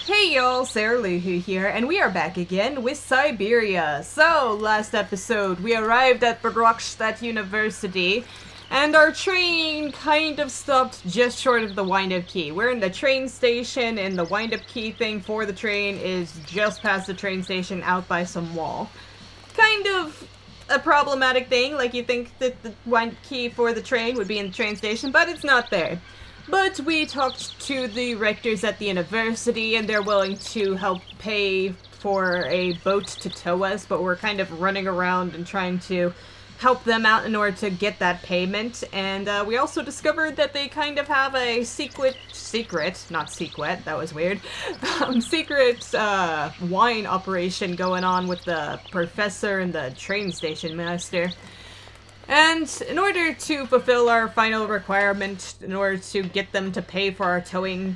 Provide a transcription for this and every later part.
Hey y'all, Sarah Luhu here, and we are back again with Syberia. So, last episode, we arrived at Bergrakstadt University, and our train kind of stopped just short of the wind-up key. We're in the train station, and the wind-up key thing for the train is just past the train station out by some wall. Kind of a problematic thing, like you think that the wind-up key for the train would be in the train station, but it's not there. But we talked to the rectors at the university, and they're willing to help pay for a boat to tow us, but we're kind of running around and trying to help them out in order to get that payment. And we also discovered that they kind of have a secret, that was weird, secret wine operation going on with the professor and the train station master. And in order to fulfill our final requirement, in order to get them to pay for our towing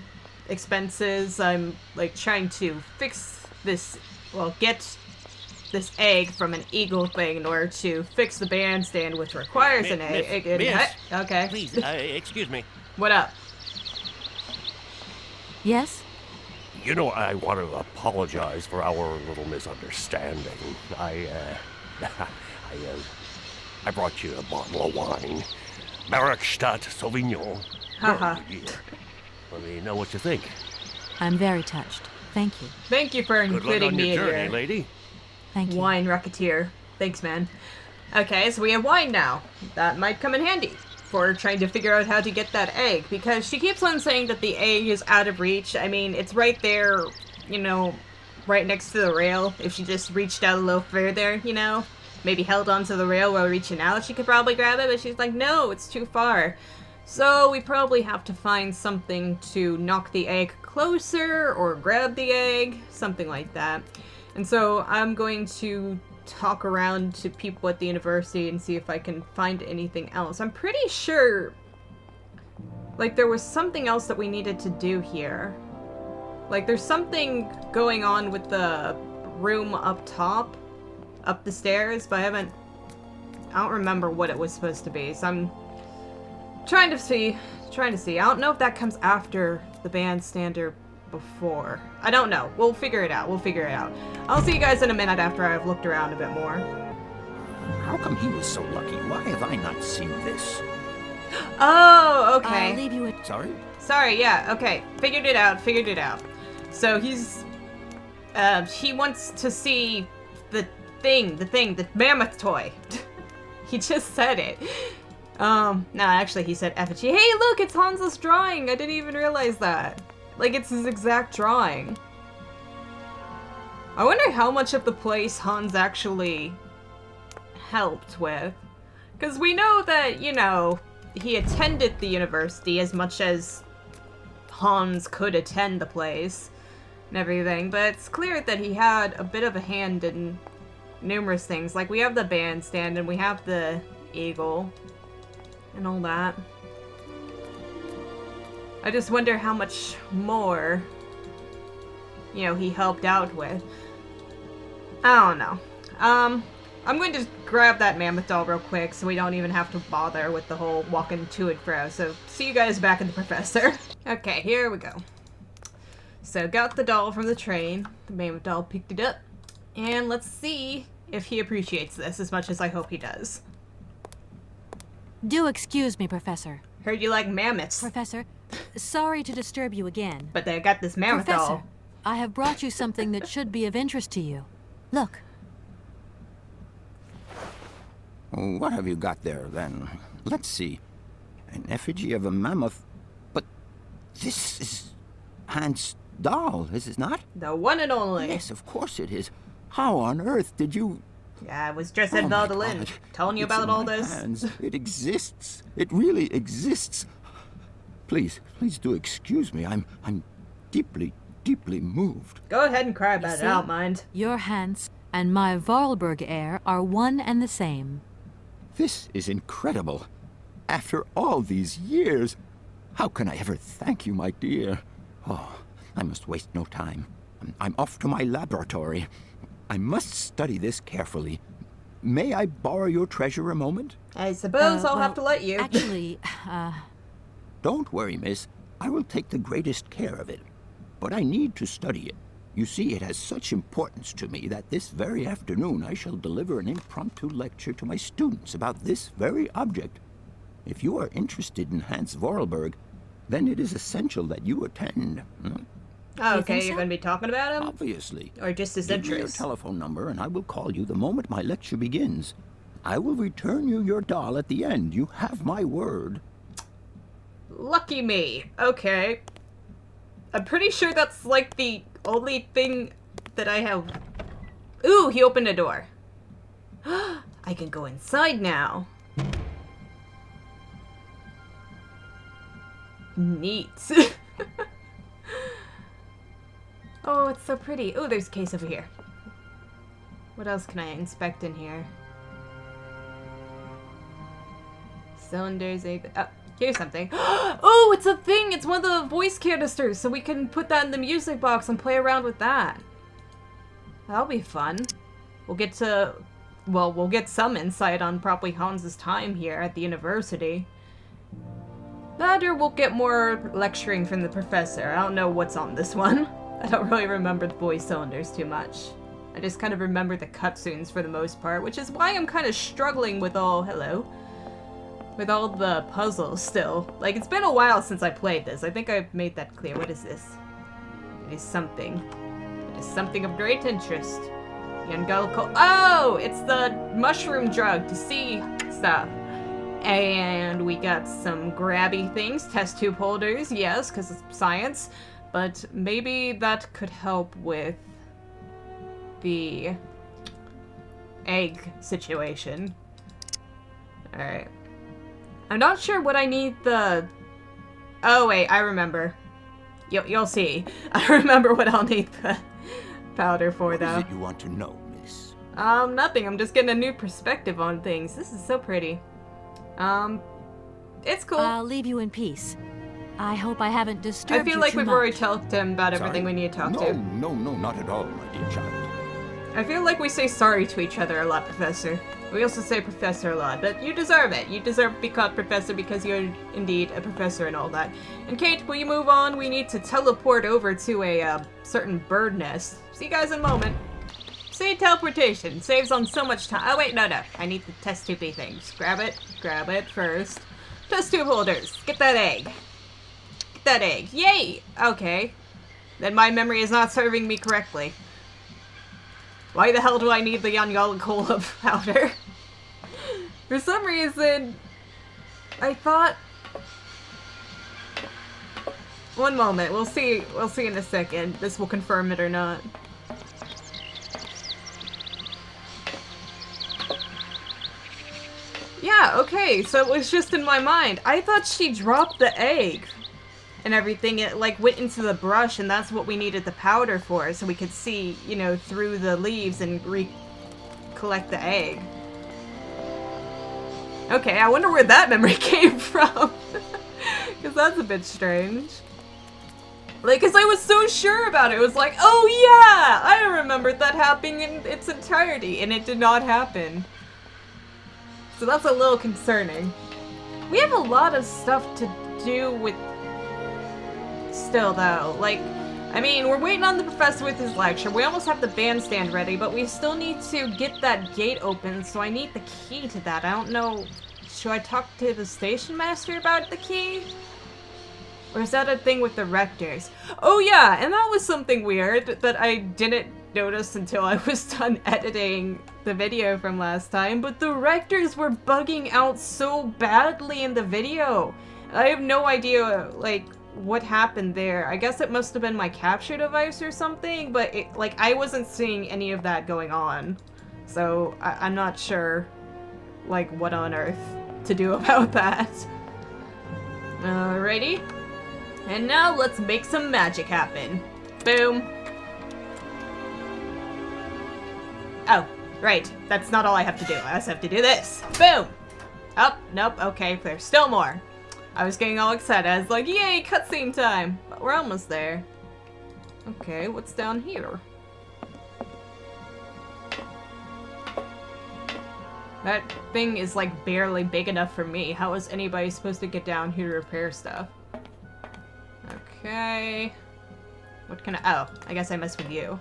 expenses, I'm, like, trying to fix this, well, get this egg from an eagle thing in order to fix the bandstand, which requires an egg. Miss, okay. Please, excuse me. What up? Yes? You know, I want to apologize for our little misunderstanding. I brought you a bottle of wine. Bergrakstadt Sauvignon. Haha. Let me know what you think. I'm very touched. Thank you. Thank you for Good luck including on me your in journey, your lady. Thank you. wine racketeer. Thanks, man. Okay, so we have wine now. That might come in handy for trying to figure out how to get that egg, because she keeps on saying that the egg is out of reach. I mean, it's right there, you know, right next to the rail. If she just reached out a little further, you know, maybe held onto the rail while reaching out, she could probably grab it, but she's like, no, it's too far. So we probably have to find something to knock the egg closer or grab the egg, something like that. And so I'm going to talk around to people at the university and see if I can find anything else. I'm pretty sure, like, there was something else that we needed to do here. Like, there's something going on with the room up top, up the stairs, but I don't remember what it was supposed to be, so I'm trying to see. I don't know if that comes after the bandstand or before. I don't know. We'll figure it out. I'll see you guys in a minute after I've looked around a bit more. How come he was so lucky? Why have I not seen this? Oh, okay. I'll leave you with... Sorry, yeah, okay. Figured it out. So he wants to see the mammoth toy. He just said it. No, actually he said effigy. Hey, look, it's Hans's drawing. I didn't even realize that. Like, it's his exact drawing. I wonder how much of the place Hans actually helped with. Because we know that, you know, he attended the university as much as Hans could attend the place and everything, but it's clear that he had a bit of a hand in numerous things. Like, we have the bandstand and we have the eagle and all that. I just wonder how much more, you know, he helped out with. I don't know. I'm going to grab that mammoth doll real quick so we don't even have to bother with the whole walking to and fro. So, see you guys back in the professor. Okay, here we go. So, got the doll from the train. The mammoth doll picked it up. And let's see if he appreciates this as much as I hope he does. Do excuse me, Professor. Heard you like mammoths. Professor, sorry to disturb you again. But they got this mammoth Professor, doll. I have brought you something that should be of interest to you. Look. What have you got there, then? Let's see. An effigy of a mammoth. But this is Hans' doll, is it not? The one and only. Yes, of course it is. How on earth did you... Yeah, I was just at Valdolin, telling you about all this. Hands. It exists. It really exists. Please do excuse me. I'm deeply moved. Go ahead and cry about it, I don't mind. Your Hans and my Vorarlberg heir are one and the same. This is incredible. After all these years, how can I ever thank you, my dear? Oh, I must waste no time. I'm off to my laboratory. I must study this carefully. May I borrow your treasure a moment? I suppose I'll have to let you. Actually, Don't worry, miss. I will take the greatest care of it. but I need to study it. You see, it has such importance to me that this very afternoon I shall deliver an impromptu lecture to my students about this very object. If you are interested in Hans Vorarlberg, then it is essential that you attend. Oh, You okay, think you're so? going to be talking about him? Obviously. Or just his Give me your interests? telephone number and I will call you the moment my lecture begins. I will return you your doll at the end. You have my word. Lucky me. Okay. I'm pretty sure that's like the only thing that I have. Ooh, he opened a door. I can go inside now. Neat. Oh, it's so pretty. Oh, there's a case over here. What else can I inspect in here? Cylinders, oh, here's something. Oh, it's a thing! It's one of the voice canisters, so we can put that in the music box and play around with that. That'll be fun. We'll get to... Well, we'll get some insight on probably Hans's time here at the university. That or we'll get more lecturing from the professor. I don't know what's on this one. I don't really remember the voice cylinders too much. I just kind of remember the cutscenes for the most part, which is why I'm kind of struggling with all... Hello? With all the puzzles still. Like, it's been a while since I played this. I think I've made that clear. What is this? It is something. It is something of great interest. YOUKOL. Oh! It's the mushroom drug to see stuff. And we got some grabby things. Test tube holders, yes, because it's science. But maybe that could help with the egg situation. Alright. I'm not sure what I need the... Oh, wait, I remember. You'll see. I remember what I'll need the powder for, though. What is it you want to know, miss? Nothing. I'm just getting a new perspective on things. This is so pretty. It's cool. I'll leave you in peace. I hope I haven't disturbed I feel you like too we've much. already talked to him about everything we need to talk to. No, not at all, my dear child. I feel like we say sorry to each other a lot, Professor. We also say Professor a lot, but you deserve it. You deserve to be called Professor because you're indeed a professor and all that. And Kate, will you move on? We need to teleport over to a certain bird nest. See you guys in a moment. See, teleportation saves on so much time. Oh wait, no. I need the test tubey things. Grab it first. Test tube holders. Get that egg. Get that egg. Yay! Okay. Then my memory is not serving me correctly. Why the hell do I need the YOUKOL powder? For some reason, I thought... One moment, we'll see in a second. This will confirm it or not. Yeah, okay, so it was just in my mind. I thought she dropped the egg and everything. It like went into the brush and that's what we needed the powder for, so we could see, you know, through the leaves and collect the egg. Okay, I wonder where that memory came from. Because that's a bit strange. Like, because I was so sure about it. It was like, oh yeah! I remembered that happening in its entirety, and it did not happen. So that's a little concerning. We have a lot of stuff to do with... Still, though. Like, I mean, we're waiting on the professor with his lecture. We almost have the bandstand ready, but we still need to get that gate open, so I need the key to that. I don't know... Should I talk to the station master about the key? Or is that a thing with the rectors? Oh yeah, and that was something weird that I didn't notice until I was done editing the video from last time, but the rectors were bugging out so badly in the video. I have no idea, like, what happened there. I guess it must have been my capture device or something, but it, like, I wasn't seeing any of that going on. So, I'm not sure, like, what on earth to do about that. Alrighty. And now let's make some magic happen. Boom. Oh, right. That's not all I have to do. I also have to do this. Boom! Oh, nope. Okay, there's still more. I was getting all excited. I was like, yay, cutscene time! But we're almost there. Okay, what's down here? That thing is like barely big enough for me. How is anybody supposed to get down here to repair stuff? Okay. What can I... Oh, I guess I messed with you.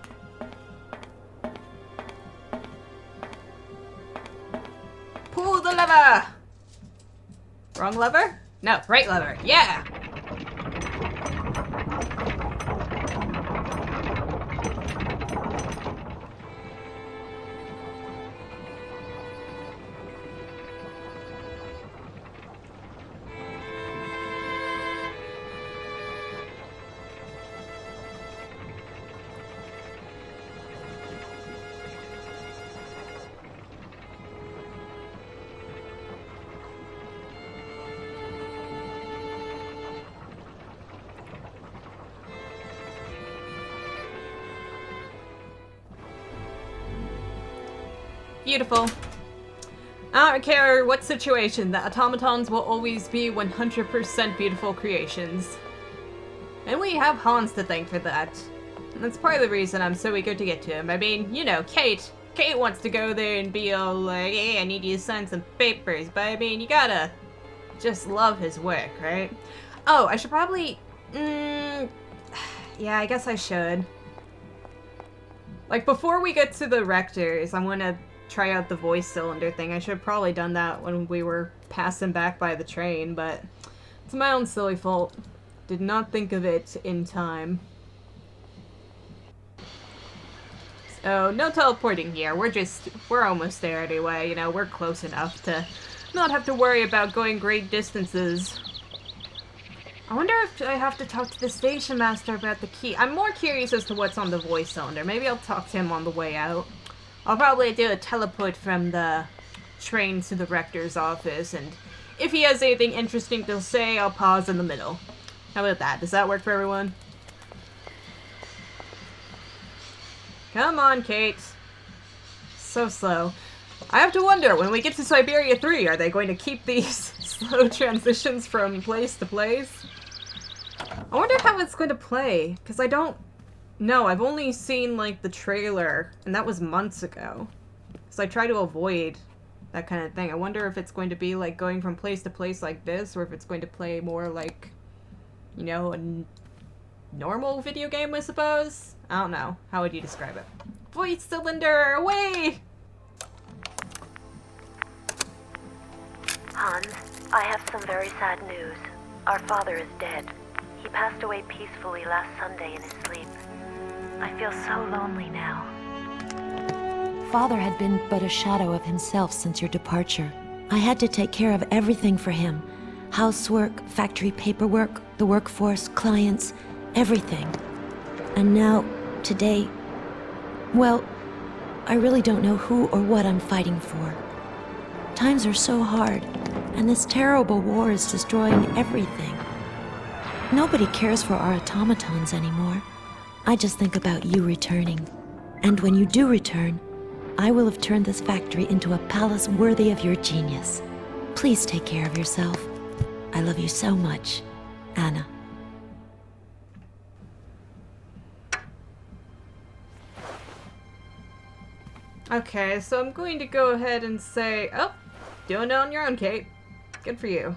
Pull the lever! Wrong lever? No, right lever. Yeah! Beautiful. I don't care what situation, the automatons will always be 100% beautiful creations. And we have Hans to thank for that. And that's part of the reason I'm so eager to get to him. I mean, you know, Kate wants to go there and be all like, hey, I need you to sign some papers, but I mean, you gotta just love his work, right? Oh, I should probably... yeah, I guess I should. Like, before we get to the rectors, I want to try out the voice cylinder thing. I should have probably done that when we were passing back by the train, but it's my own silly fault. Did not think of it in time. So, no teleporting here. We're almost there anyway. You know, we're close enough to not have to worry about going great distances. I wonder if I have to talk to the station master about the key. I'm more curious as to what's on the voice cylinder. Maybe I'll talk to him on the way out. I'll probably do a teleport from the train to the rector's office, and if he has anything interesting to say, I'll pause in the middle. How about that? Does that work for everyone? Come on, Kate. So slow. I have to wonder, when we get to Syberia 3, are they going to keep these slow transitions from place to place? I wonder how it's going to play, because I don't know. I've only seen, like, the trailer, and that was months ago. So I try to avoid that kind of thing. I wonder if it's going to be, like, going from place to place like this, or if it's going to play more like, you know, a normal video game, I suppose? I don't know. How would you describe it? Voice cylinder, away! Hans, I have some very sad news. Our father is dead. He passed away peacefully last Sunday in his sleep. I feel so lonely now. Father had been but a shadow of himself since your departure. I had to take care of everything for him. Housework, factory paperwork, the workforce, clients, everything. And now, today, well, I really don't know who or what I'm fighting for. Times are so hard, and this terrible war is destroying everything. Nobody cares for our automatons anymore. I just think about you returning. And when you do return, I will have turned this factory into a palace worthy of your genius. Please take care of yourself. I love you so much, Anna. Okay, so I'm going to go ahead and say, oh, doing it on your own, Kate. Good for you.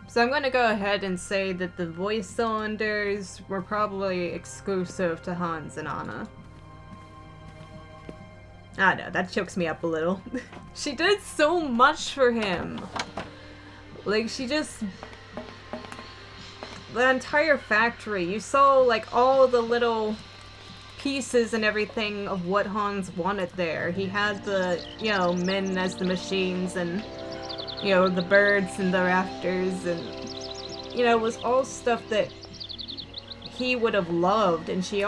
So I'm going to go ahead and say that the voice cylinders were probably exclusive to Hans and Anna. I know, that chokes me up a little. She did so much for him. Like, she just... The entire factory, you saw, like, all the little pieces and everything of what Hans wanted there. He had the, you know, men as the machines and, you know, the birds and the rafters and, you know, it was all stuff that he would have loved, and she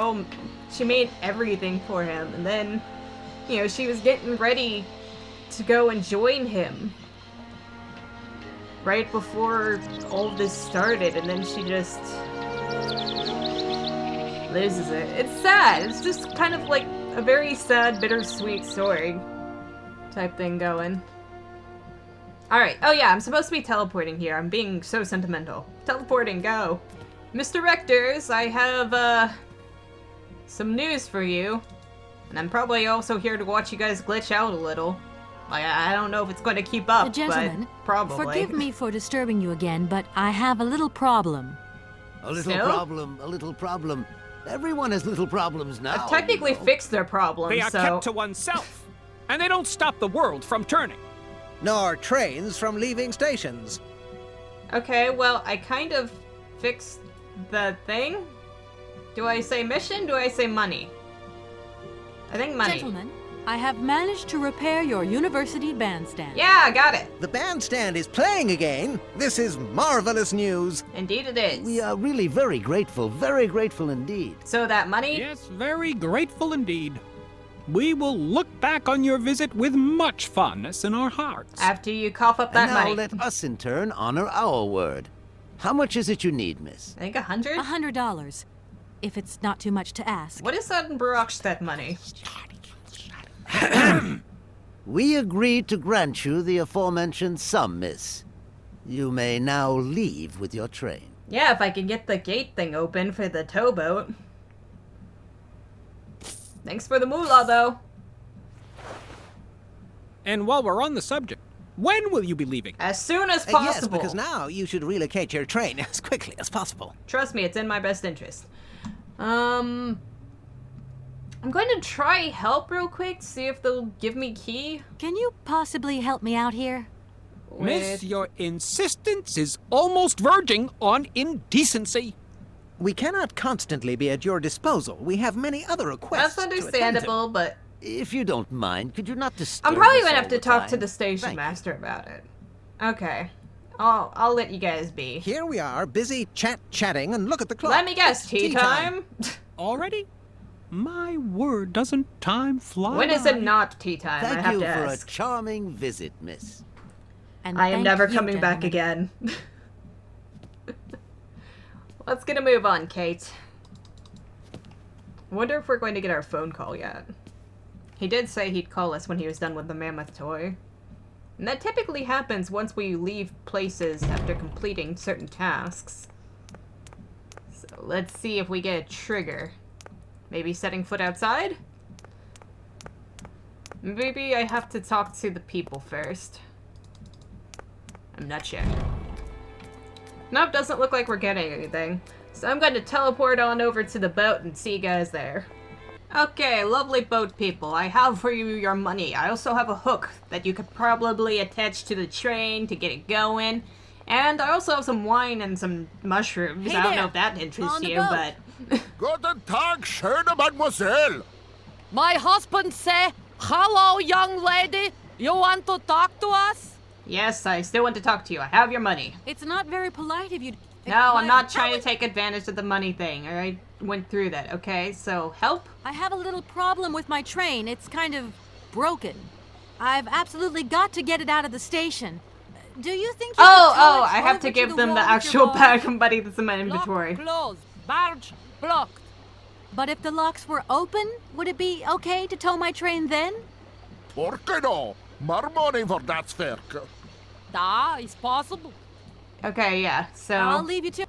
made everything for him. And then, you know, she was getting ready to go and join him right before all this started, and then she just loses it. It's sad. It's just kind of like a very sad, bittersweet story type thing going. Alright. Oh yeah, I'm supposed to be teleporting here. I'm being so sentimental. Teleporting, go. Mr. Rectors, I have, some news for you. And I'm probably also here to watch you guys glitch out a little. Like, I don't know if it's going to keep up, Gentlemen, but probably. forgive me for disturbing you again, but I have a little problem. A little Still? problem, a little problem. Everyone has little problems now. I've technically you know. fixed their problems, They are so... kept to oneself, and they don't stop the world from turning. Nor trains from leaving stations. Okay, well, I kind of fixed the thing. Do I say mission? Do I say money? I think money. Gentlemen, I have managed to repair your university bandstand. Yeah, I got it. The bandstand is playing again. This is marvelous news. Indeed it is. We are really very grateful indeed. So that money? Yes, very grateful indeed. We will look back on your visit with much fondness in our hearts. After you cough up that And now money. let us in turn honor our word. How much is it you need, miss? I think 100? $100, if it's not too much to ask. What is that in Barokstadt money? We agreed to grant you the aforementioned sum, miss. You may now leave with your train. Yeah, if I can get the gate thing open for the towboat. Thanks for the moolah, though. And while we're on the subject, when will you be leaving? As soon as Yes, possible. because now you should relocate your train as quickly as possible. Trust me, it's in my best interest. I'm going to try help real quick, see if they'll give me key. Can you possibly help me out here? Miss, your insistence is almost verging on indecency. We cannot constantly be at your disposal. We have many other requests. That's to attend to. understandable, but If you don't mind, could you not disturb I'm probably us gonna all have to the talk to time? the station Thank you. master about it. Okay. I'll let you guys be. Here we are, busy chatting, and look at the clock. Let me guess, It's tea time? Already? My word, doesn't time fly When is by? it not tea time? I Thank have you to for a ask. charming visit, miss. And I am thank never you, coming back gentlemen. again. Let's get a move on, Kate. I wonder if we're going to get our phone call yet. He did say he'd call us when he was done with the mammoth toy. And that typically happens once we leave places after completing certain tasks. So let's see if we get a trigger. Maybe setting foot outside? Maybe I have to talk to the people first. I'm not sure. Nope, doesn't look like we're getting anything. So I'm going to teleport on over to the boat and see you guys there. Okay, lovely boat people. I have for you your money. I also have a hook that you could probably attach to the train to get it going. And I also have some wine and some mushrooms. Hey I don't there, know if that interests on the you, boat. but... Guten Tag, schöne Mademoiselle. My husband say, hello, young lady. You want to talk to us? Yes, I still want to talk to you. I have your money. It's not very polite of you. No, I'm not trying to take advantage of the money thing. I went through that, okay? So, help? I have a little problem with my train. It's kind of broken. I've absolutely got to get it out of the station. Do you think you could tow Oh, it I have over to give the them the wall with your actual barge? pack of money that's in my Lock inventory. closed. Barge blocked. But if the locks were open, would it be okay to tow my train then? Por qué no? More money for that werk. Da, it's possible. Okay, yeah, I'll so... leave you to...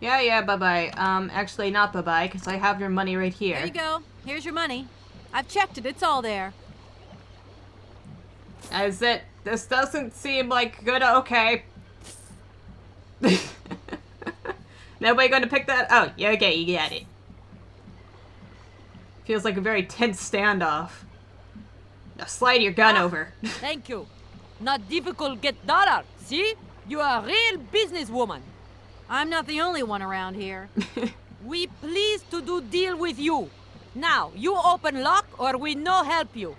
Yeah, bye-bye. Actually not bye-bye, because I have your money right here. There you go. Here's your money. I've checked it. It's all there. Is it? This doesn't seem like good. Okay. Nobody gonna pick that? Oh, yeah, okay, you got it. Feels like a very tense standoff. Now slide your gun over. Thank you. Not difficult get dollar. See? You are a real businesswoman. I'm not the only one around here. We pleased to do deal with you. Now, you open lock or we no help you.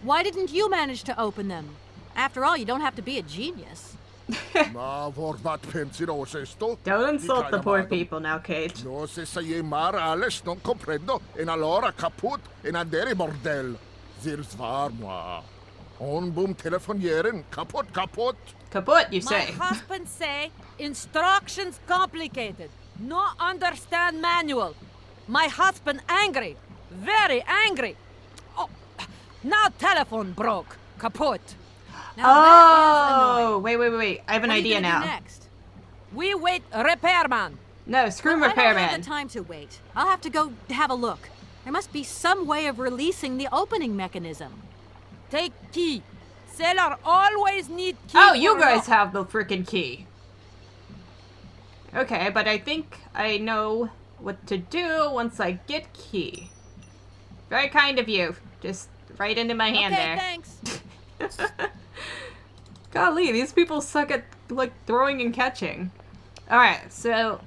Why didn't you manage to open them? After all, you don't have to be a genius. Ma vor wat pensiero esto? Don't insult the poor madam. people now, Kate. No se sai mar alles non comprendo. En allora caput en andere bordel. Zirs var moi. On boom telefonieren. Kaput. Kaput, you My say. husband say instructions complicated. No understand manual. My husband angry. Very angry. Oh, now telephone broke. Kaput. Now that is Oh, annoying. wait. I have an What are idea you gonna now. do next? We wait repairman. No, screw Well, I don't have repairman. the time to wait. I'll have to go have a look. There must be some way of releasing the opening mechanism. Take key. Sailor always need key. Oh, you for guys lock. have the freaking key. Okay, but I think I know what to do once I get key. Very kind of you. Just right into my hand there. Thanks. Golly, these people suck at, like, throwing and catching. Alright, so...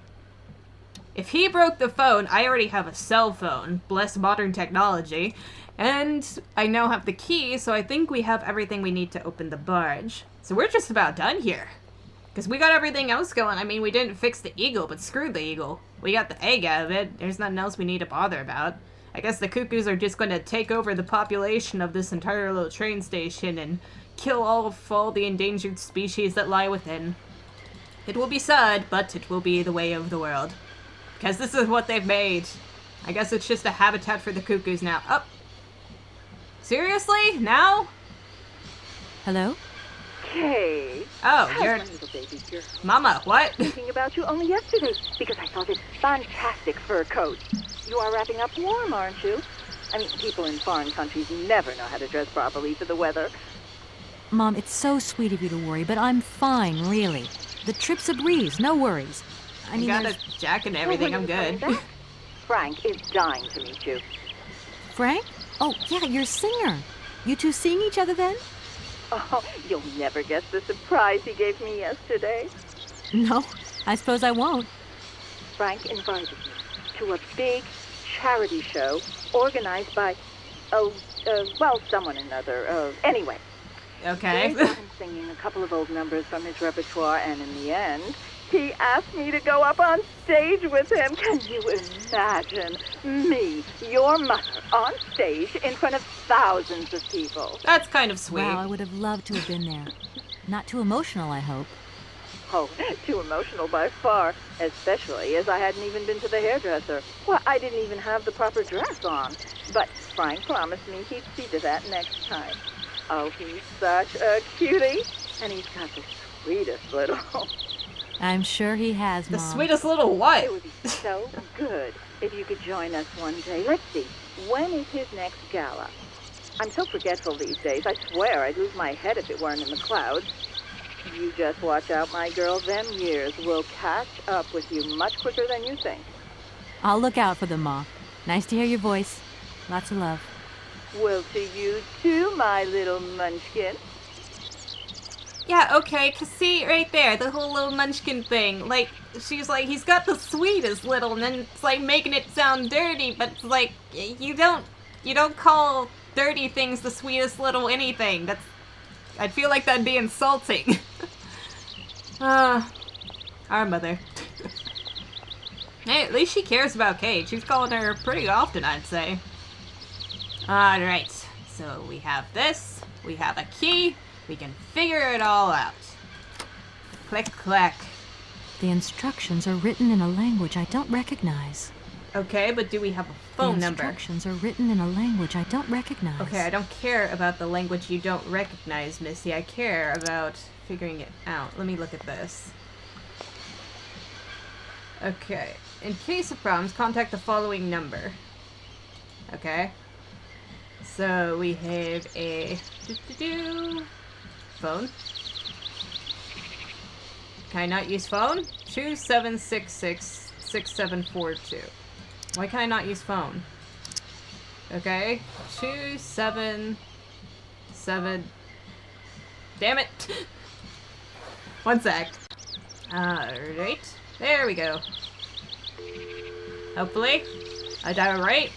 if he broke the phone, I already have a cell phone. Bless modern technology. And I now have the key, so I think we have everything we need to open the barge. So we're just about done here. Because we got everything else going. I mean, we didn't fix the eagle, but screw the eagle. We got the egg out of it. There's nothing else we need to bother about. I guess the cuckoos are just going to take over the population of this entire little train station and kill all the endangered species that lie within. It will be sad, but it will be the way of the world. Because this is what they've made. I guess it's just a habitat for the cuckoos now. Oh. Seriously? Now? Hello? Kay. Oh, how's you're... my little baby girl? Mama, what? Thinking about you only yesterday because I saw this fantastic fur coat. You are wrapping up warm, aren't you? I mean, people in foreign countries never know how to dress properly for the weather. Mom, it's so sweet of you to worry, but I'm fine, really. The trip's a breeze, no worries. I mean, got a jacket and everything, I'm good. Frank is dying to meet you. Frank? Oh, yeah, your singer. You two seeing each other then? Oh, you'll never guess the surprise he gave me yesterday. No, I suppose I won't. Frank invited me to a big charity show organized by, someone or another. Anyway. Okay. They got him singing a couple of old numbers from his repertoire, and in the end, he asked me to go up on stage with him. Can you imagine me, your mother, on stage in front of thousands of people? That's kind of sweet. Wow, I would have loved to have been there. Not too emotional, I hope. Oh, too emotional by far, especially as I hadn't even been to the hairdresser. Well, I didn't even have the proper dress on. But Frank promised me he'd see to that next time. Oh, he's such a cutie. And he's got the sweetest little... I'm sure he has, The Mom. sweetest little what? It would be so good if you could join us one day. Let's see, when is his next gala? I'm so forgetful these days. I swear I'd lose my head if it weren't in the clouds. You just watch out, my girl. Them years will catch up with you much quicker than you think. I'll look out for them, Ma. Nice to hear your voice. Lots of love. Well, to you too, my little munchkin. Yeah, okay, 'cause see, right there, the whole little munchkin thing. Like, she's like, he's got the sweetest little, and then it's like making it sound dirty, but it's like, you don't call dirty things the sweetest little anything. That's, I'd feel like that'd be insulting. Our mother. Hey, at least she cares about Kate. She's calling her pretty often, I'd say. Alright, so we have this, we have a key, we can figure it all out. Click, clack. The instructions are written in a language I don't recognize. Okay, but do we have a phone number? The instructions are written in a language I don't recognize. Okay, I don't care about the language you don't recognize, Missy. I care about figuring it out. Let me look at this. Okay. In case of problems, contact the following number. Okay. So we have a phone. Can I not use phone? 2766-6742. Why can I not use phone? Okay. 277. Damn it! 1 sec. Alright. There we go. Hopefully. I dial right.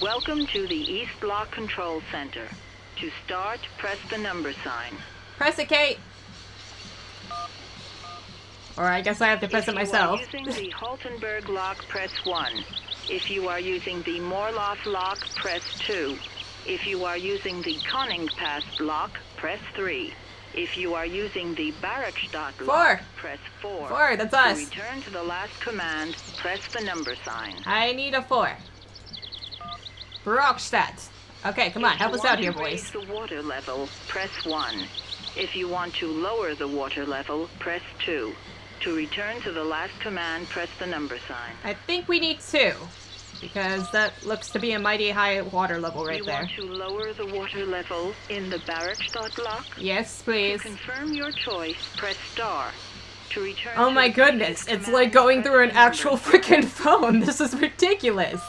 Welcome to the East Block Control Center. To start, press the number sign. Press it, Kate! Or I guess I have to press it myself. If you are using the Haltenberg lock, press 1. If you are using the Morloff lock, press 2. If you are using the Koningpass lock, press 3. If you are using the Barrackstadt lock, press 4. 4, that's us. To return to the last command, press the number sign. I need a 4. Barrackstadt. Okay, come on, help us out here, boys. If you want to raise the water level, press 1. If you want to lower the water level, press 2. To return to the last command, press the number sign. I think we need 2. Because that looks to be a mighty high water level right there. You want to lower the water level in the Barrackstadt lock? Yes, please. To confirm your choice, press star. To return Oh to my the goodness, previous it's like command, going through an press actual freaking phone. This is ridiculous.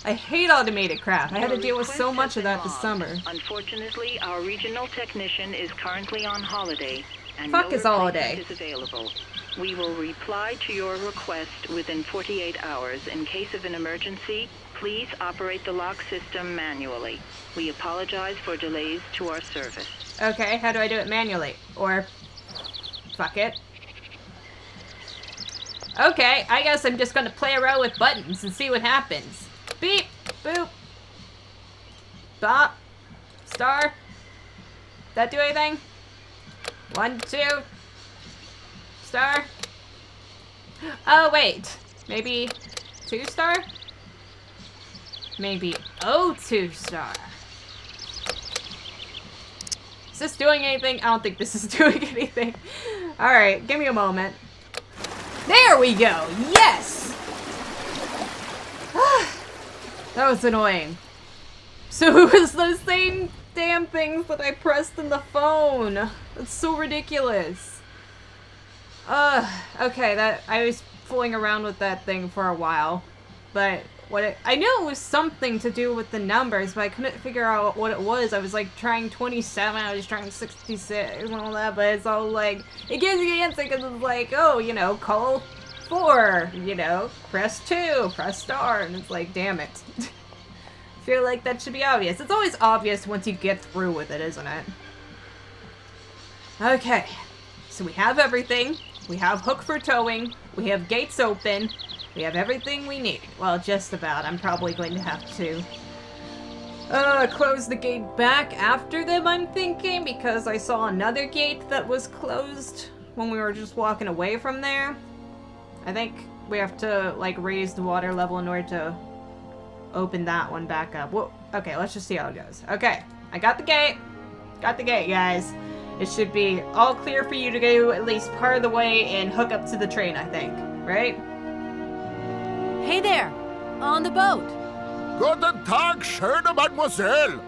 I hate automated crap. I had to Your deal with so request much of has that been this logged. summer. Unfortunately, our regional technician is currently on holiday, and Fuck no his holiday. replacement is available. We will reply to your request within 48 hours. In case of an emergency, please operate the lock system manually. We apologize for delays to our service. Okay, how do I do it manually? Or... fuck it. Okay, I guess I'm just gonna play around with buttons and see what happens. Beep! Boop! Bop! Star! That do anything? 1, 2... Star? Oh, wait. Maybe 2 star? Maybe 2 star. Is this doing anything? I don't think this is doing anything. Alright, give me a moment. There we go! Yes! That was annoying. So it was the same damn things that I pressed in the phone. That's so ridiculous. Okay, that I was fooling around with that thing for a while, but I knew it was something to do with the numbers, but I couldn't figure out what it was. I was like trying 27, I was trying 66 and all that, but it's all like, it gives you the answer because it's like, oh, you know, call 4, you know, press 2, press star, and it's like, damn it. I feel like that should be obvious. It's always obvious once you get through with it, isn't it? Okay, so we have everything. We have hook for towing. We have gates open. We have everything we need. Well, just about. I'm probably going to have to close the gate back after them, I'm thinking, because I saw another gate that was closed when we were just walking away from there. I think we have to, like, raise the water level in order to open that one back up. Whoa. Okay, let's just see how it goes. Okay, I got the gate. Got the gate, guys. It should be all clear for you to go at least part of the way and hook up to the train, I think. Right? Hey there! On the boat! Guten Tag, schöne Mademoiselle!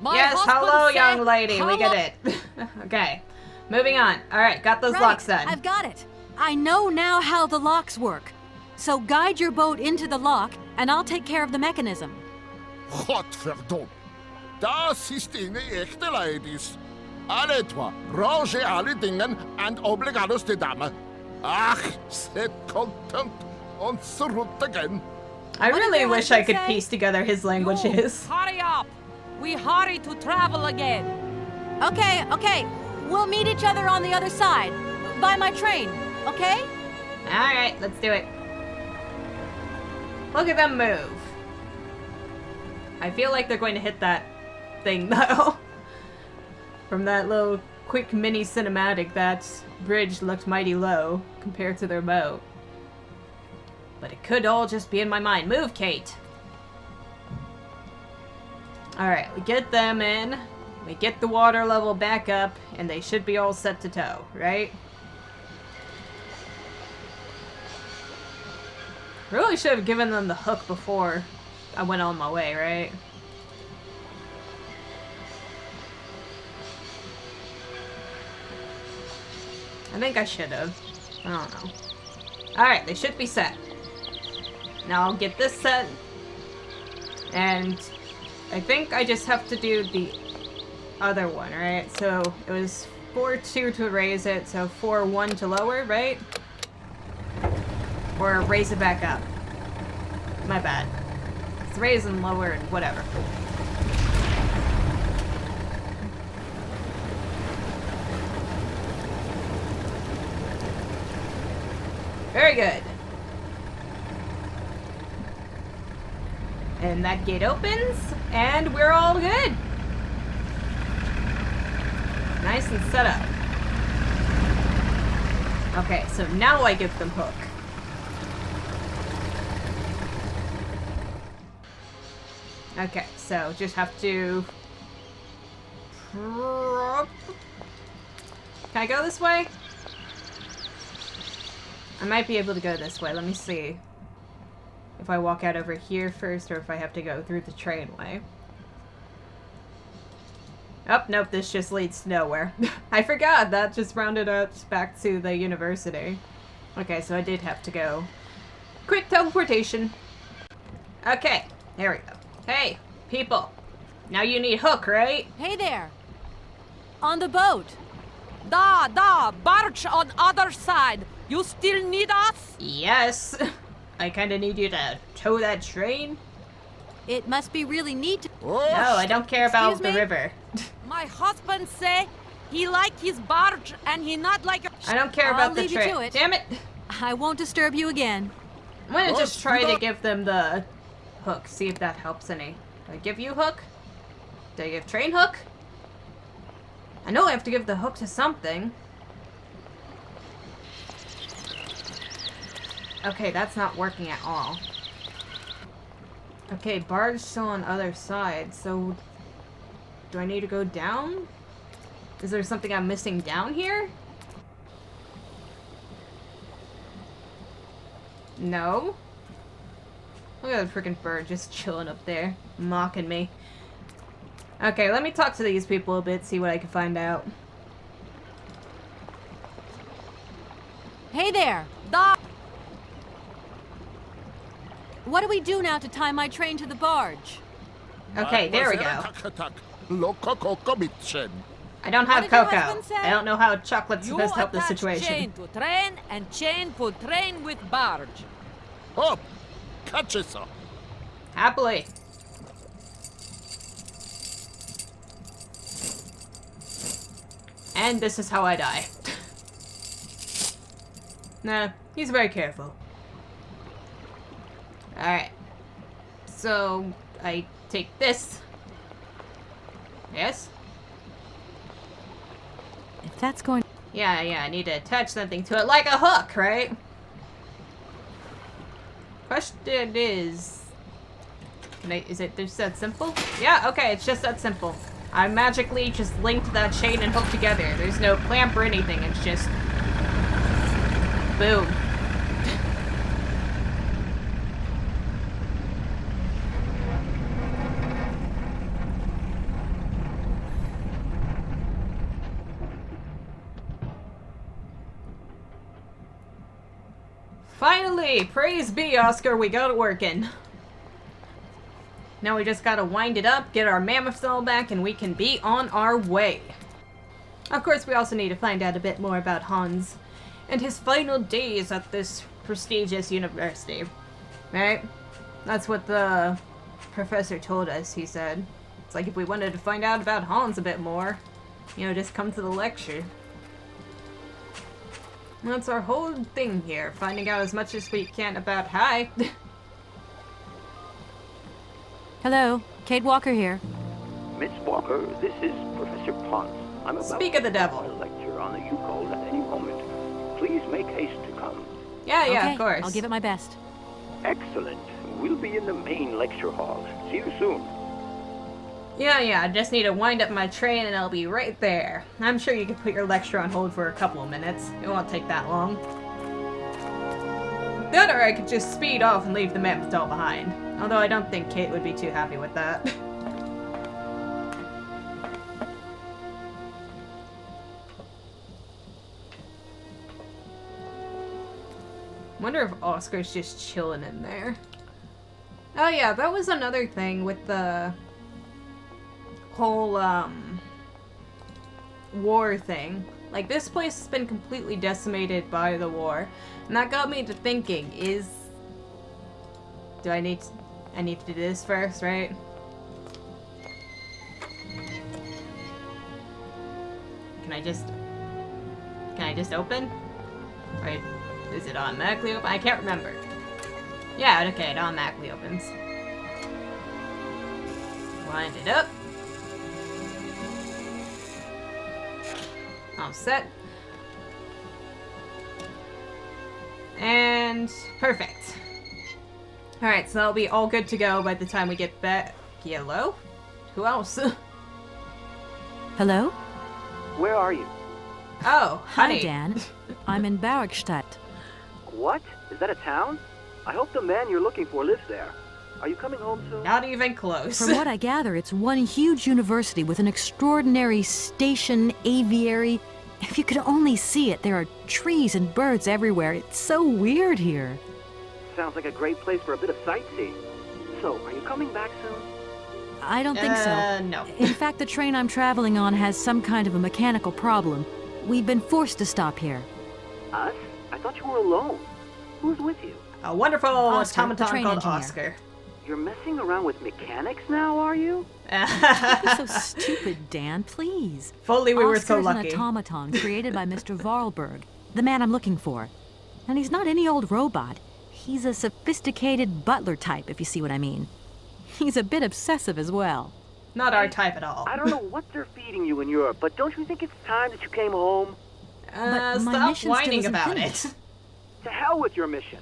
My yes, husband hello, said young lady. We hello. get it. Okay. Moving on. Alright, got those Right, locks done. I've got it. I know now how the locks work. So guide your boat into the lock, and I'll take care of the mechanism. Godverdomme. Das ist eine echte ladies. Alle trois, rangez alle Dingen and obligados de dame. Ach, c'est content und zurück again. I really did my wish I husband could say? piece together his languages. Hurry up! We hurry to travel again. Okay, okay. We'll meet each other on the other side. By my train, okay? Alright, let's do it. Look at them move. I feel like they're going to hit that thing, though. From that little quick mini cinematic, that bridge looked mighty low compared to their boat. But it could all just be in my mind. Move, Kate! Alright, we get them in. We get the water level back up, and they should be all set to tow, right? Really should have given them the hook before I went on my way, right? I think I should have. I don't know. Alright, they should be set. Now I'll get this set. And I think I just have to do the other one, right? So it was 4-2 to raise it, so 4-1 to lower, right? Or raise it back up. My bad. It's raise and lower and whatever. Very good. And that gate opens, and we're all good. Nice and set up. Okay, so now I give them hook. Okay, so just have to... Can I go this way? I might be able to go this way. Let me see if I walk out over here first or if I have to go through the train way. Oh, nope, this just leads to nowhere. I forgot, that just rounded us back to the university. Okay, so I did have to go. Quick teleportation. Okay, there we go. Hey, people. Now you need Hook, right? Hey there. On the boat. Barge on other side. You still need us? Yes. I kinda need you to tow that train. It must be really neat. No, I don't care about Excuse the me? river. My husband say he like his barge and he not like... I don't care I'll about the leave you train. to it. Damn it. I won't disturb you again. I'm gonna just try to give them the Hook, see if that helps any. Do I give you Hook? Do I give train Hook? I know I have to give the Hook to something. Okay, that's not working at all. Okay, barge still on other side, so do I need to go down? Is there something I'm missing down here? No. Look at the freaking bird just chilling up there, mocking me. Okay, let me talk to these people a bit, see what I can find out. Hey there. What do we do now to tie my train to the barge? Okay, there we go. I don't have What did your cocoa. husband say? I don't know how chocolate's You supposed to help the attach situation. chain to train and chain to train with barge. Hop! Catch it, sir. Happily. And this is how I die. Nah, he's very careful. Alright. So, I take this. Yes? If that's going... Yeah, I need to attach something to it, like a hook, right? Question is... is it just that simple? Yeah, okay, it's just that simple. I magically just linked that chain and hook together. There's no clamp or anything, it's just... boom. Finally! Praise be, Oscar, we got it working. Now we just gotta wind it up, get our mammoth doll back, and we can be on our way. Of course, we also need to find out a bit more about Hans and his final days at this prestigious university. Right? That's what the professor told us, he said. It's like if we wanted to find out about Hans a bit more, you know, just come to the lecture. That's our whole thing here, finding out as much as we can about... Hi! Hello, Kate Walker here. Miss Walker, this is Professor Pons. I'm about Speak of the devil. to lecture on the YOUKOL at any moment. Please make haste to come. Yeah, Okay, of course. I'll give it my best. Excellent. We'll be in the main lecture hall. See you soon. Yeah, I just need to wind up my train and I'll be right there. I'm sure you can put your lecture on hold for a couple of minutes. It won't take that long. That or I could just speed off and leave the mammoth doll behind. Although I don't think Kate would be too happy with that. Wonder if Oscar's just chilling in there. Oh yeah, that was another thing with the whole war thing. Like, this place has been completely decimated by the war, and that got me to thinking, I need to do this first, right? Can I just open? Or is it automatically open? I can't remember. Yeah, okay, it automatically opens. Wind it up. All set. And perfect. Alright, so that'll be all good to go by the time we get back. Hello? Who else? Hello? Where are you? Oh, honey. Hi, Dan. I'm in Barrackstadt. What? Is that a town? I hope the man you're looking for lives there. Are you coming home soon? Not even close. From what I gather, it's one huge university with an extraordinary station aviary. If you could only see it, there are trees and birds everywhere. It's so weird here. Sounds like a great place for a bit of sightseeing. So, are you coming back soon? I don't think so. No. In fact, the train I'm traveling on has some kind of a mechanical problem. We've been forced to stop here. Us? I thought you were alone. Who's with you? A wonderful Oscar, the automaton train called engineer. Oscar. You're messing around with mechanics now, are you? Don't be so stupid, Dan, please. If only we were so Oscar's lucky. an automaton created by Mr. Varlberg, the man I'm looking for. And he's not any old robot. He's a sophisticated butler type, if you see what I mean. He's a bit obsessive as well. Not our type at all. I don't know what they're feeding you in Europe, but don't you think it's time that you came home? But my Stop mission still whining isn't about finished. it. To hell with your mission.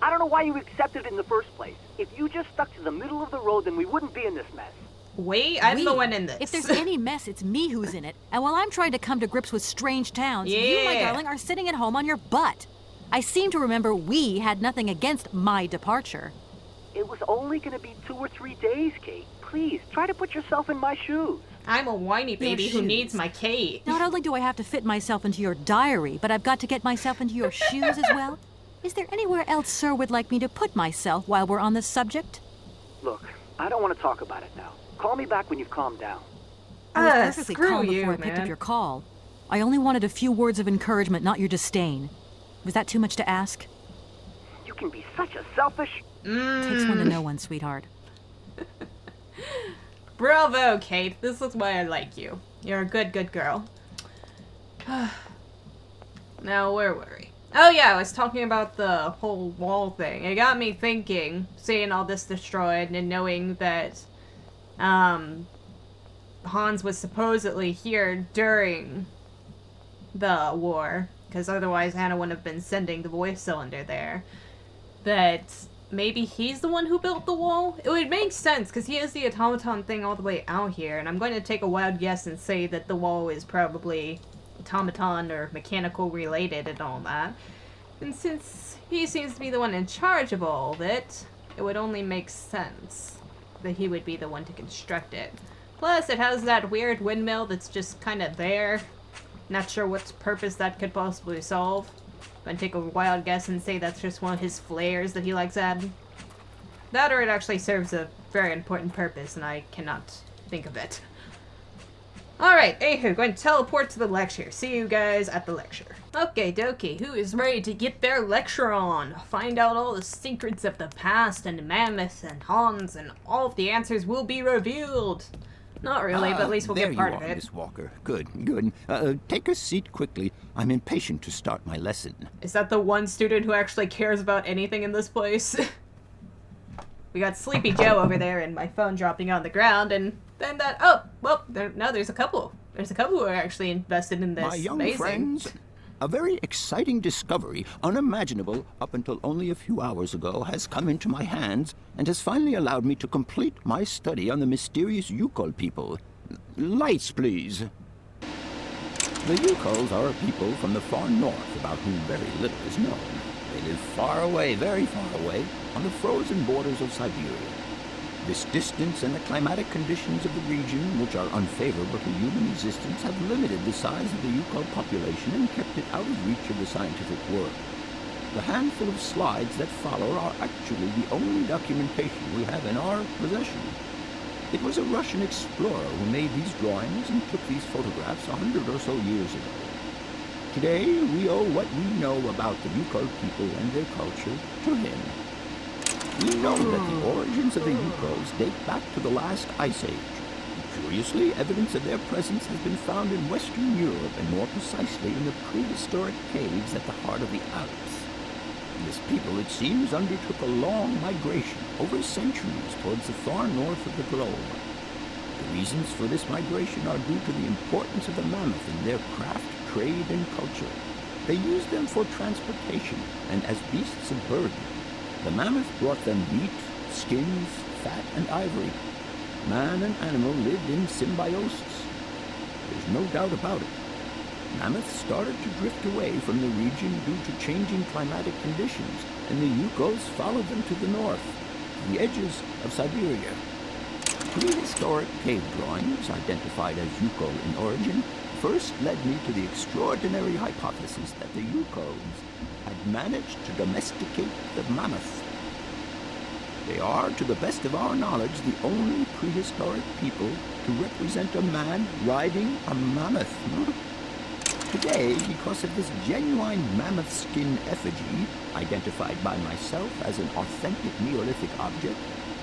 I don't know why you accepted it in the first place. If you just stuck to the middle of the road, then we wouldn't be in this mess. Wait, I'm the one in this. If there's any mess, it's me who's in it. And while I'm trying to come to grips with strange towns, you, my darling, are sitting at home on your butt. I seem to remember we had nothing against my departure. It was only going to be 2 or 3 days, Kate. Please, try to put yourself in my shoes. I'm a whiny baby who needs my Kate. Not only do I have to fit myself into your diary, but I've got to get myself into your shoes as well. Is there anywhere else Sir would like me to put myself while we're on this subject? Look, I don't want to talk about it now. Call me back when you've calmed down. I was perfectly screw calm you, before I picked up man. your call. I only wanted a few words of encouragement, not your disdain. Was that too much to ask? You can be such a selfish... Takes one to know one, sweetheart. Bravo, Kate. This is why I like you. You're a good, good girl. Now, where were we? Oh yeah, I was talking about the whole wall thing. It got me thinking, seeing all this destroyed and knowing that Hans was supposedly here during the war, because otherwise Anna wouldn't have been sending the voice cylinder there, that maybe he's the one who built the wall? It would make sense, because he has the automaton thing all the way out here, and I'm going to take a wild guess and say that the wall is probably automaton or mechanical related and all that. And since he seems to be the one in charge of all of it, it would only make sense that he would be the one to construct it. Plus, it has that weird windmill that's just kind of there. Not sure what purpose that could possibly solve. I'm gonna take a wild guess and say that's just one of his flares that he likes adding. That or it actually serves a very important purpose and I cannot think of it. Alright, anywho, going to teleport to the lecture. See you guys at the lecture. Okay, dokie, who is ready to get their lecture on? Find out all the secrets of the past and Mammoth and Hans and all of the answers will be revealed. Not really, but at least we'll get part of There you are, it. Miss Walker. Good, good. Take a seat quickly. I'm impatient to start my lesson. Is that the one student who actually cares about anything in this place? We got Sleepy Joe over there and my phone dropping on the ground, and then that... Oh, well, there's a couple. There's a couple who are actually invested in this. My young Amazing. friends, a very exciting discovery, unimaginable up until only a few hours ago, has come into my hands and has finally allowed me to complete my study on the mysterious YOUKOL people. Lights, please. The YOUKOLs are a people from the far north about whom very little is known. They live far away, very far away, on the frozen borders of Syberia. This distance and the climatic conditions of the region, which are unfavorable to human existence, have limited the size of the YOUKOL population and kept it out of reach of the scientific world. The handful of slides that follow are actually the only documentation we have in our possession. It was a Russian explorer who made these drawings and took these photographs 100 or so years ago. Today, we owe what we know about the YOUKOL people and their culture to him. We know that the origins of the YOUKOLs date back to the last ice age. Curiously, evidence of their presence has been found in Western Europe, and more precisely in the prehistoric caves at the heart of the Alps. This people, it seems, undertook a long migration over centuries towards the far north of the globe. The reasons for this migration are due to the importance of the mammoth in their craft, trade, and culture. They used them for transportation and as beasts of burden. The mammoth brought them meat, skins, fat, and ivory. Man and animal lived in symbiosis. There's no doubt about it. Mammoths started to drift away from the region due to changing climatic conditions, and the YOUKOLs followed them to the north. the edges of Syberia. Prehistoric cave drawings, identified as YOUKOL in origin, first led me to the extraordinary hypothesis that the YOUKOLs had managed to domesticate the mammoth. They are, to the best of our knowledge, the only prehistoric people to represent a man riding a mammoth. Today, because of this genuine mammoth skin effigy, identified by myself as an authentic Neolithic object,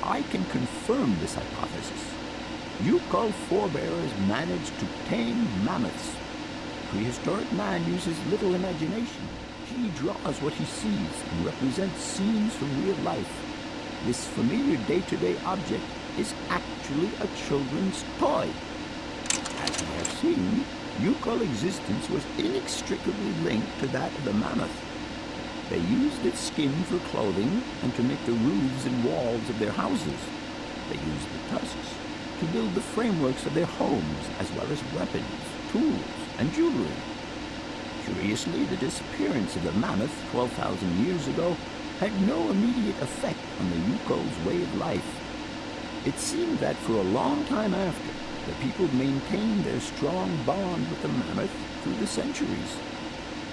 I can confirm this hypothesis. YOUKOL forebears managed to tame mammoths. Prehistoric man uses little imagination. He draws what he sees and represents scenes from real life. This familiar day-to-day object is actually a children's toy. As we have seen, YOUKOL existence was inextricably linked to that of the mammoth. They used its skin for clothing and to make the roofs and walls of their houses. They used the tusks to build the frameworks of their homes, as well as weapons, tools, and jewelry. Curiously, the disappearance of the mammoth 12,000 years ago had no immediate effect on the YOUKOL's way of life. It seemed that for a long time after, the people maintained their strong bond with the mammoth through the centuries.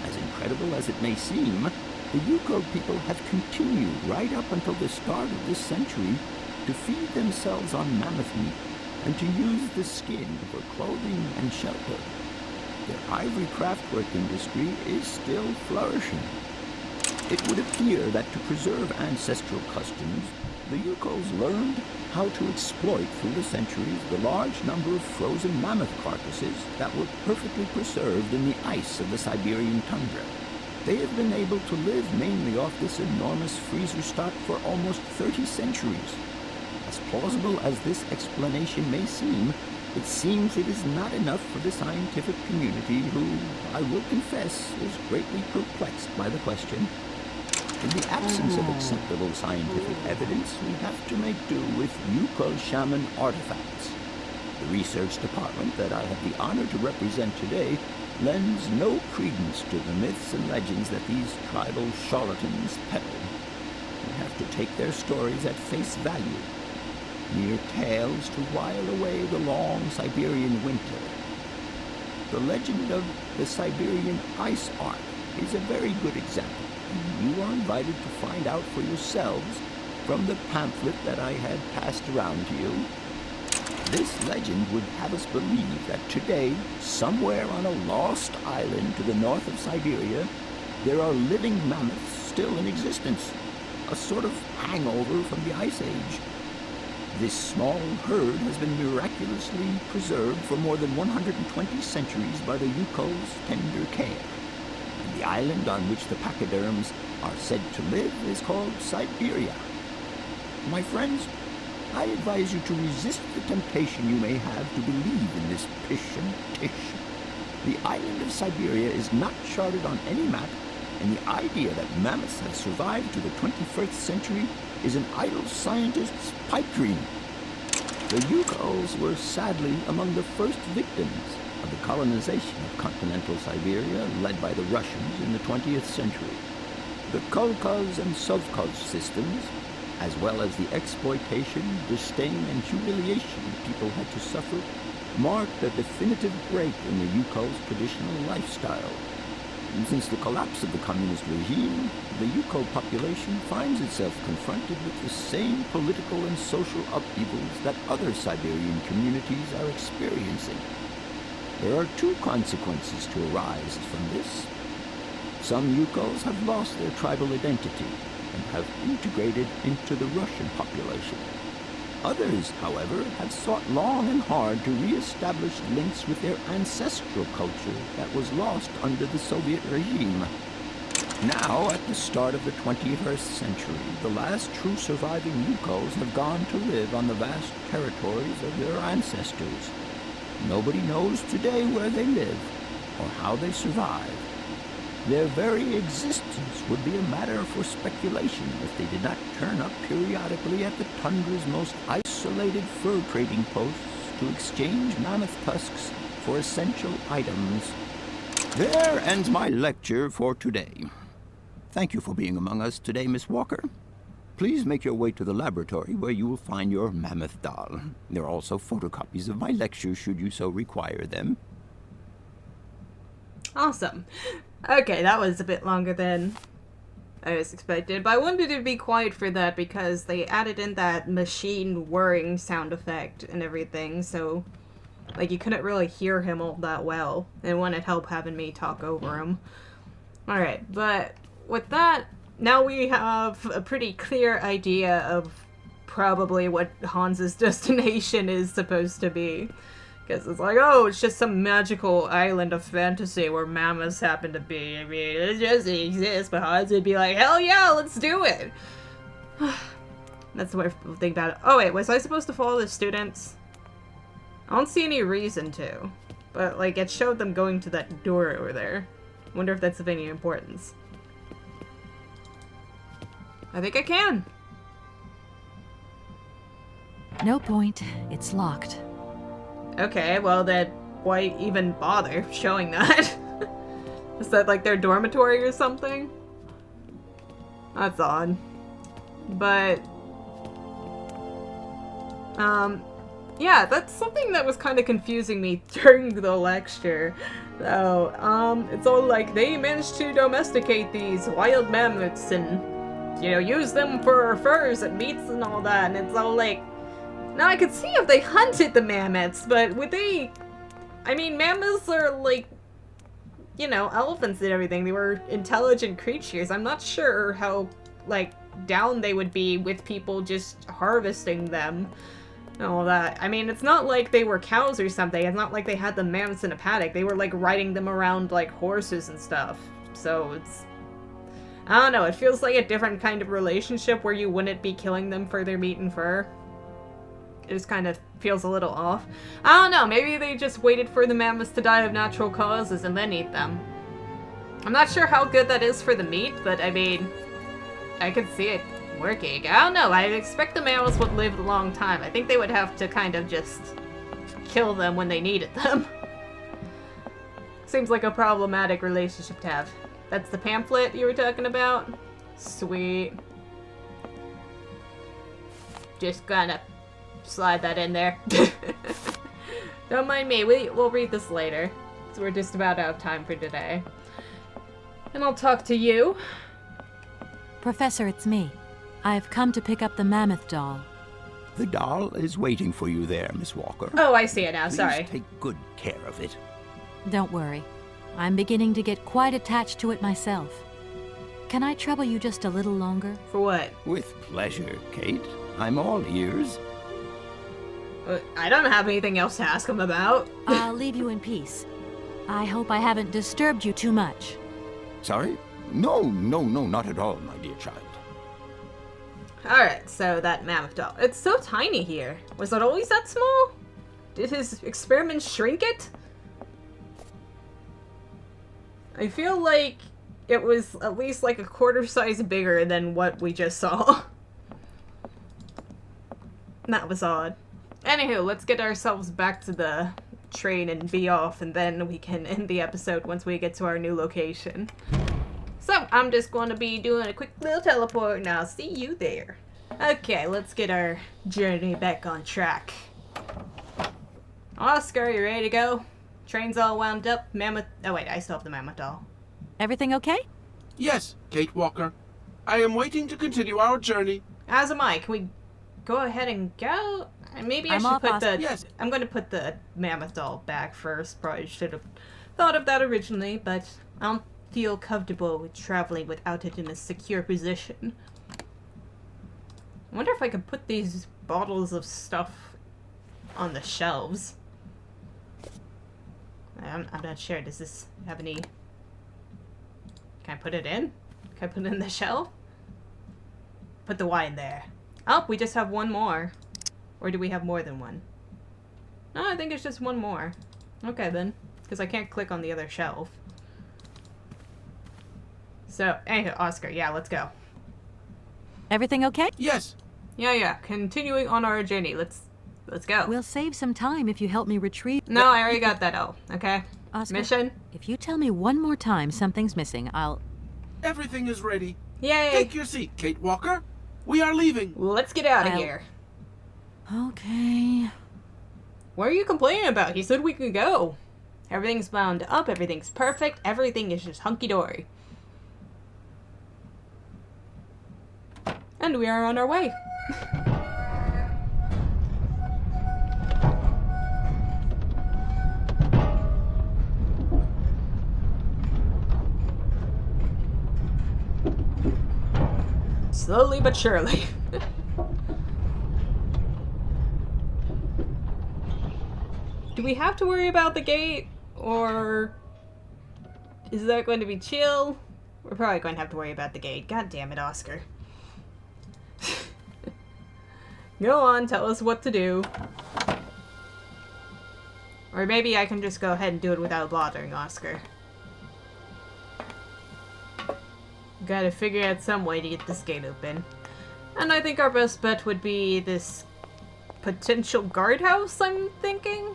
As incredible as it may seem, the YOUKOL people have continued right up until the start of this century to feed themselves on mammoth meat and to use the skin for clothing and shelter. Their ivory craftwork industry is still flourishing. It would appear that to preserve ancestral customs, the YOUKOLs learned how to exploit through the centuries the large number of frozen mammoth carcasses that were perfectly preserved in the ice of the Siberian tundra. They have been able to live mainly off this enormous freezer stock for almost 30 centuries. As plausible as this explanation may seem, it seems it is not enough for the scientific community who, I will confess, is greatly perplexed by the question. In the absence of acceptable scientific evidence, we have to make do with YOUKOL shaman artifacts. The research department that I have the honor to represent today lends no credence to the myths and legends that these tribal charlatans peddle. We have to take their stories at face value, mere tales to while away the long Siberian winter. The legend of the Siberian ice ark is a very good example. You are invited to find out for yourselves from the pamphlet that I had passed around to you. This legend would have us believe that today, somewhere on a lost island to the north of Syberia, there are living mammoths still in existence, a sort of hangover from the Ice Age. This small herd has been miraculously preserved for more than 120 centuries by the YOUKOL's tender care. The island on which the pachyderms are said to live is called Syberia. My friends, I advise you to resist the temptation you may have to believe in this pish and tish. The island of Syberia is not charted on any map, and the idea that mammoths have survived to the 21st century is an idle scientist's pipe dream. The YOUKOLs were sadly among the first victims of the colonization of continental Siberia led by the Russians in the 20th century. The kolkhoz and sovkhoz systems, as well as the exploitation, disdain, and humiliation the people had to suffer, marked a definitive break in the YOUKOL's traditional lifestyle. And since the collapse of the communist regime, the YOUKOL population finds itself confronted with the same political and social upheavals that other Siberian communities are experiencing. There are two consequences to arise from this. Some YOUKOLs have lost their tribal identity and have integrated into the Russian population. Others, however, have sought long and hard to re-establish links with their ancestral culture that was lost under the Soviet regime. Now, at the start of the 21st century, the last true surviving YOUKOLs have gone to live on the vast territories of their ancestors. Nobody knows today where they live or how they survive. Their very existence would be a matter for speculation if they did not turn up periodically at the tundra's most isolated fur trading posts to exchange mammoth tusks for essential items. There ends my lecture for today. Thank you for being among us today, Miss Walker. Please make your way to the laboratory where you will find your mammoth doll. There are also photocopies of my lectures should you so require them. Awesome. Okay, that was a bit longer than I was expected, but I wanted to be quiet for that because they added in that machine whirring sound effect and everything, so like you couldn't really hear him all that well, and it wouldn't help having me talk over him. Alright, but with that, now we have a pretty clear idea of probably what Hans's destination is supposed to be. Because it's like, oh, it's just some magical island of fantasy where mammoths happen to be. I mean, it just exists, but Hans would be like, hell yeah, let's do it! That's the way I think about it. Oh wait, was I supposed to follow the students? I don't see any reason to. But, like, it showed them going to that door over there. Wonder if that's of any importance. I think I can. No point. It's locked. Okay, well then, why even bother showing that? Is that like their dormitory or something? That's odd. But, yeah, that's something that was kind of confusing me during the lecture. So, it's all like, they managed to domesticate these wild mammoths and, you know, use them for furs and meats and all that, and it's all like, now I could see if they hunted the mammoths, but would they... I mean, mammoths are like, you know, elephants and everything. They were intelligent creatures. I'm not sure how, like, down they would be with people just harvesting them and all that. I mean, it's not like they were cows or something. It's not like they had the mammoths in a paddock. They were, like, riding them around like horses and stuff. So it's... I don't know. It feels like a different kind of relationship where you wouldn't be killing them for their meat and fur. It just kind of feels a little off. I don't know, maybe they just waited for the mammoths to die of natural causes and then eat them. I'm not sure how good that is for the meat, but I mean, I could see it working. I don't know, I expect the mammoths would live a long time. I think they would have to kind of just kill them when they needed them. Seems like a problematic relationship to have. That's the pamphlet you were talking about? Sweet. Just gonna slide that in there. Don't mind me, we'll read this later. So we're just about out of time for today. And I'll talk to you. Professor, it's me. I've come to pick up the mammoth doll. The doll is waiting for you there, Miss Walker. Oh, I see it now, sorry. Please take good care of it. Don't worry. I'm beginning to get quite attached to it myself. Can I trouble you just a little longer? For what? With pleasure, Kate. I'm all ears. I don't have anything else to ask him about. I'll leave you in peace. I hope I haven't disturbed you too much. Sorry? No, not at all, my dear child. Alright, so that mammoth doll. It's so tiny here. Was it always that small? Did his experiments shrink it? I feel like it was at least like a quarter size bigger than what we just saw. That was odd. Anywho, let's get ourselves back to the train and be off, and then we can end the episode once we get to our new location. So, I'm just going to be doing a quick little teleport, and I'll see you there. Okay, let's get our journey back on track. Oscar, you ready to go? Train's all wound up. Mammoth... Oh wait, I still have the mammoth doll. Everything okay? Yes, Kate Walker. I am waiting to continue our journey. As am I. Can we go ahead and go? Maybe I should put the... Yes. I'm going to put the mammoth doll back first. Probably should have thought of that originally, but I don't feel comfortable with traveling without it in a secure position. I wonder if I could put these bottles of stuff on the shelves. I'm not sure. Does this have any... Can I put it in? Can I put it in the shelf? Put the wine there. Oh, we just have one more. Or do we have more than one? No, I think it's just one more. Okay, then. Because I can't click on the other shelf. So, anyway, Oscar, yeah, let's go. Everything okay? Yes. Yeah. Continuing on our journey. Let's go. We'll save some time if you help me retrieve... No, I already got that all. Okay? Oscar, mission? If you tell me one more time something's missing, I'll... Everything is ready. Yay! Take your seat, Kate Walker. We are leaving. Let's get out of here. Okay. What are you complaining about? He said we could go. Everything's bound up, everything's perfect, everything is just hunky-dory. And we are on our way. Slowly but surely. Do we have to worry about the gate? Or is that going to be chill? We're probably going to have to worry about the gate. God damn it, Oscar. Go on, tell us what to do. Or maybe I can just go ahead and do it without bothering Oscar. Gotta figure out some way to get this gate open. And I think our best bet would be this potential guardhouse, I'm thinking.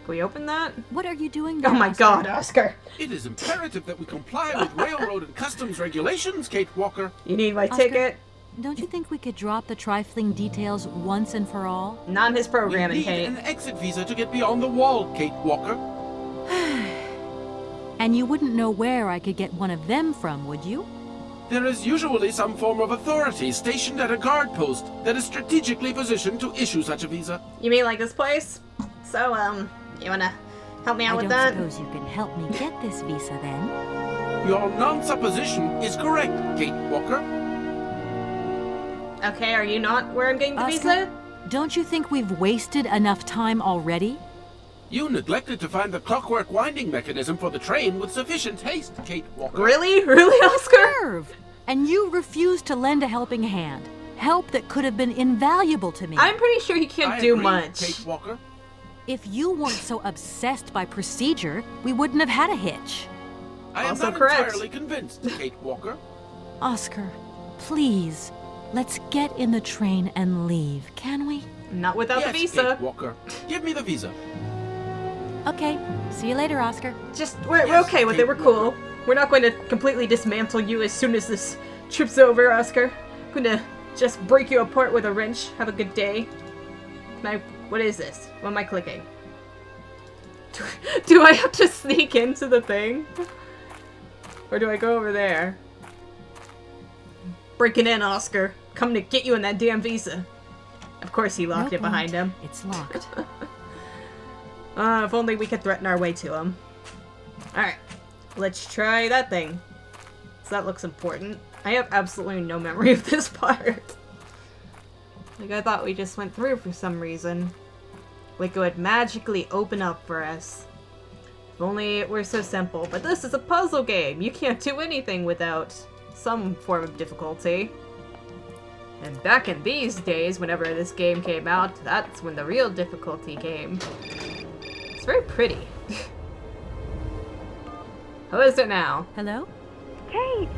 Can we open that? What are you doing Oh there, my Oscar? god, Oscar. It is imperative that we comply with railroad and customs regulations, Kate Walker. You need my Oscar, ticket? Don't you think we could drop the trifling details once and for all? Not his programming, We need Kate. an exit visa to get beyond the wall, Kate Walker. And you wouldn't know where I could get one of them from, would you? There is usually some form of authority stationed at a guard post that is strategically positioned to issue such a visa. You mean like this place? So, you wanna help me out with I that? don't suppose you can help me get this visa then? Your non-supposition is correct, Kate Walker. Okay, are you not where I'm getting the Oscar, visa? don't you think we've wasted enough time already? You neglected to find the clockwork winding mechanism for the train with sufficient haste, Kate Walker. Really? Really, Oscar? Nerve! And you refused to lend a helping hand. Help that could have been invaluable to me. I'm pretty sure he can't I do agree, much. Kate Walker. If you weren't so obsessed by procedure, we wouldn't have had a hitch. I am Also not correct. entirely convinced, Kate Walker. Oscar, please, let's get in the train and leave, can we? Not without Yes, the visa. Kate Walker. Give me the visa. Okay, see you later, Oscar. Just, we're Yes, okay with it, Kate we're cool. We're not going to completely dismantle you as soon as this trip's over, Oscar. I'm gonna just break you apart with a wrench. Have a good day. What is this? What am I clicking? Do I have to sneak into the thing? Or do I go over there? Breaking in, Oscar. Coming to get you in that damn visa. Of course he locked No it behind point. him. It's locked. If only we could threaten our way to him. Alright, let's try that thing. So that looks important. I have absolutely no memory of this part. Like, I thought we just went through for some reason. Like, it would magically open up for us. If only it were so simple. But this is a puzzle game. You can't do anything without some form of difficulty. And back in these days, whenever this game came out, that's when the real difficulty came. It's very pretty. Who is it now? Hello? Kate!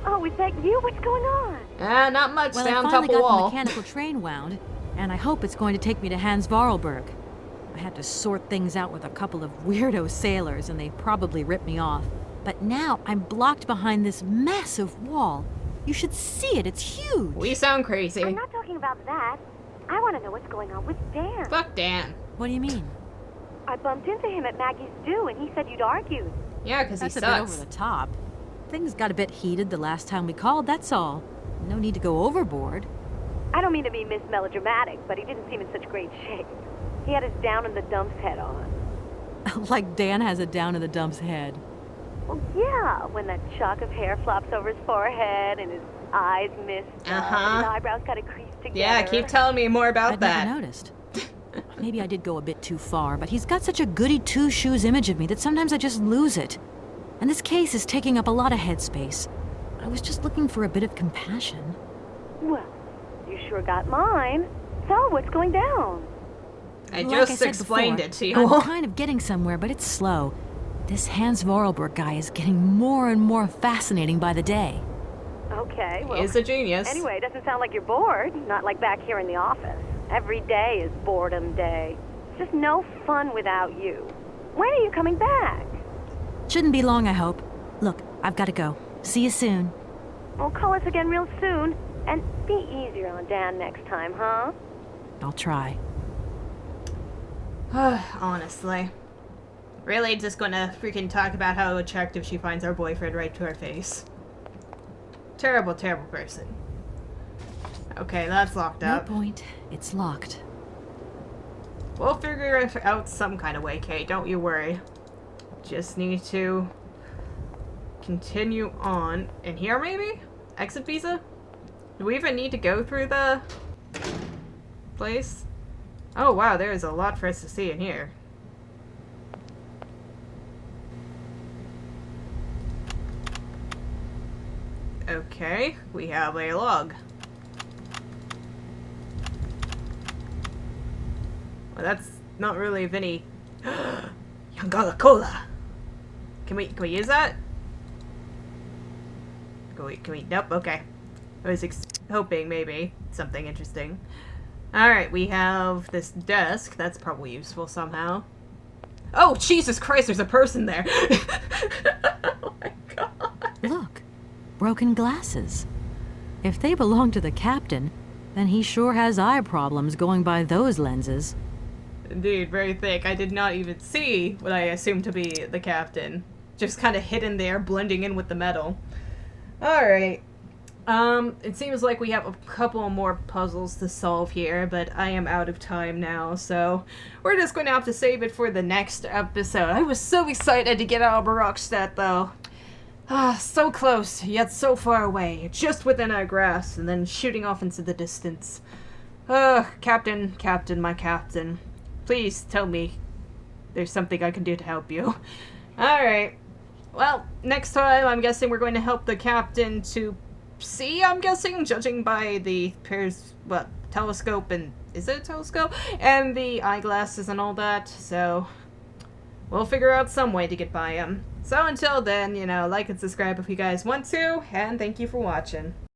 Oh, is that you? What's going on? Not much. Well, Stay I on top finally of got wall. the mechanical train wound, and I hope it's going to take me to Hans Vorarlberg. I had to sort things out with a couple of weirdo sailors, and they probably ripped me off. But now I'm blocked behind this massive wall. You should see it. It's huge. We sound crazy. I'm not talking about that. I want to know what's going on with Dan. Fuck Dan. What do you mean? I bumped into him at Maggie's do, and he said you'd argued. Yeah, because he That's a bit sucks. over the top. Things got a bit heated the last time we called, that's all. No need to go overboard. I don't mean to be Miss Melodramatic, but he didn't seem in such great shape. He had his down in the dumps head on. Like Dan has a down in the dumps head. Well, yeah, when that shock of hair flops over his forehead and his eyes mist, Uh-huh. his eyebrows got a crease together. Yeah, keep telling me more about I'd that. never noticed. Maybe I did go a bit too far, but he's got such a goody two-shoes image of me that sometimes I just lose it. And this case is taking up a lot of headspace. I was just looking for a bit of compassion. Well, you sure got mine. So, what's going down? I Like just said explained before, it to you. I'm kind of getting somewhere, but it's slow. This Hans Vorarlberg guy is getting more and more fascinating by the day. Okay, well... He's a genius. Anyway, it doesn't sound like you're bored. Not like back here in the office. Every day is boredom day. It's just no fun without you. When are you coming back? Shouldn't be long, I hope. Look, I've got to go. See you soon. Well, call us again real soon. And be easier on Dan next time, huh? I'll try. Honestly. Really just gonna freaking talk about how attractive she finds our boyfriend right to our face. Terrible, terrible person. Okay, that's locked No up. point. It's locked. We'll figure it out some kind of way, Kate. Don't you worry. Just need to continue on. In here, maybe? Exit visa? Do we even need to go through the place? Oh, wow, there is a lot for us to see in here. Okay, we have a log. Well, that's not really of any... YOUKOL. Can we use that? Can we? Nope, okay. I was hoping maybe something interesting. Alright, we have this desk. That's probably useful somehow. Oh, Jesus Christ, there's a person there! Oh my god. Look, broken glasses. If they belong to the captain, then he sure has eye problems going by those lenses. Indeed, very thick. I did not even see what I assumed to be the captain. Just kind of hidden there, blending in with the metal. Alright. It seems like we have a couple more puzzles to solve here, but I am out of time now, so we're just going to have to save it for the next episode. I was so excited to get out of Barokstadt, though. Ah, so close, yet so far away. Just within our grasp, and then shooting off into the distance. Captain, my captain. Please tell me there's something I can do to help you. Alright. Well, next time I'm guessing we're going to help the captain to see, I'm guessing, judging by the telescope and... is it a telescope? And the eyeglasses and all that, so... we'll figure out some way to get by him. So until then, like and subscribe if you guys want to, and thank you for watching.